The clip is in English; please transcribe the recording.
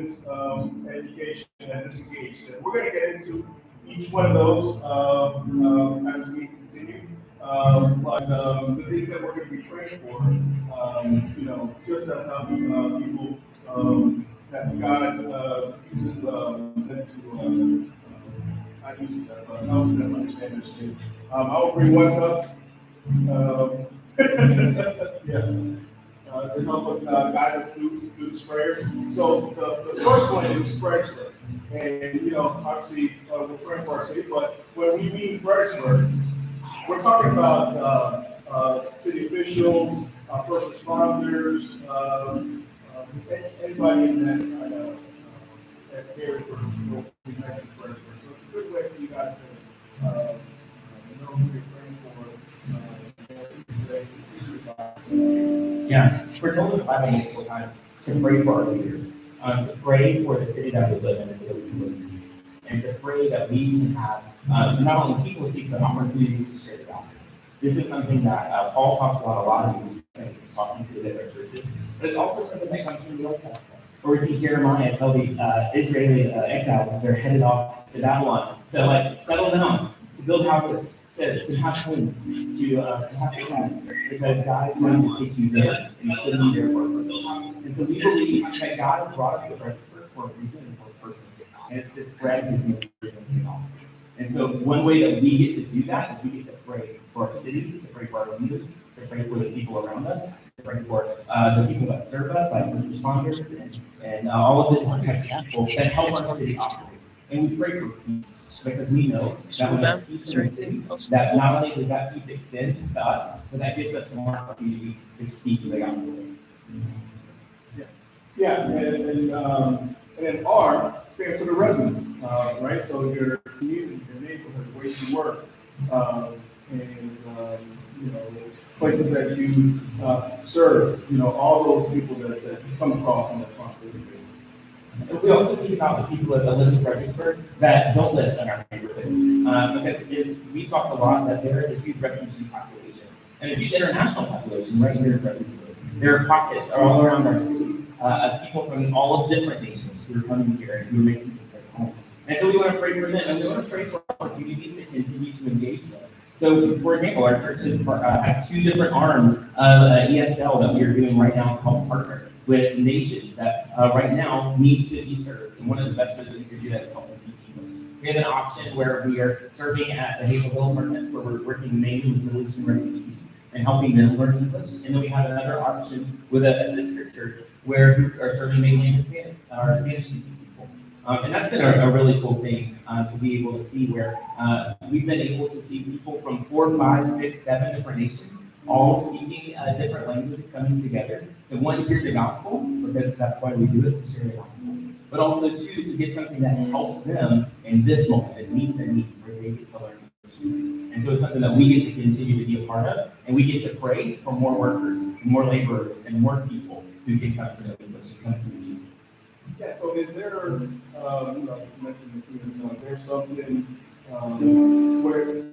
students' education at this age. And we're going to get into each one of those as we continue. But the things that we're going to be praying for, just to help people that God uses them to not use that, but helps them understand their state. I will bring Wes up. Yeah. To help us guide us through this prayer. So the first one is Fredericksburg. And, obviously, we're praying for our city, but when we mean Fredericksburg, we're talking about city officials, first responders, anybody in that area for Fredericksburg. So it's a good way for you guys to know who you're praying for. Yeah, we're told in the Bible multiple times to pray for our leaders, to pray for the city that we live in so that we can live in peace, and to pray that we can have not only people with peace, but opportunities to share the gospel. This is something that Paul talks about a lot in Hebrews, and it's talking to the different churches, but it's also something that comes from the Old Testament. Where we see Jeremiah tell the Israeli exiles as they're headed off to Babylon to settle down, to build houses, to have homes, to have jobs, because God is going to take you there and put you there for a purpose. And so we believe that God has brought us to Fredericksburg for a reason and for a purpose, and it's to spread His name against the gospel. And so one way that we get to do that is we get to pray for our city, to pray for our leaders, to pray for the people around us, to pray for the people that serve us, like first responders and all of the different types of people that help our city operate. And we pray for peace because we know that when there's peace in the city, that not only does that peace extend to us, but that gives us more opportunity to speak the gospel. Yeah, and then R stands for the residents, right? So your community, your neighborhood, where you work, places that you serve, all those people that you come across on that front. And we also think about the people that live in Fredericksburg that don't live in our neighborhoods, because we talked a lot that there is a huge refugee population and a huge international population right here in Fredericksburg. There are pockets all around our city of people from all of different nations who are coming here and who are making this place home. And so we want to pray for them, and we want to pray for opportunities to continue to engage them. So, for example, our church has two different arms of ESL that we are doing right now to help partner with nations that right now need to be served. And one of the best ways that we can do that is helping teach English. We have an option where we are serving at the Hazelville apartments, where we're working mainly with Middle Eastern refugees and helping them learn English. And then we have another option with a sister church where we are serving mainly in Hispanic or Spanish-speaking people. And that's been a really cool thing to be able to see where we've been able to see people from 4, 5, 6, 7 different nations all speaking different languages coming together to one, hear the gospel, because that's why we do it, to share the gospel, but also two, to get something that helps them in this moment, that meets a need where they get to learn English. And so it's something that we get to continue to be a part of, and we get to pray for more workers, more laborers, and more people who can come to know English and come to know Jesus. Yeah, so is there, there's something where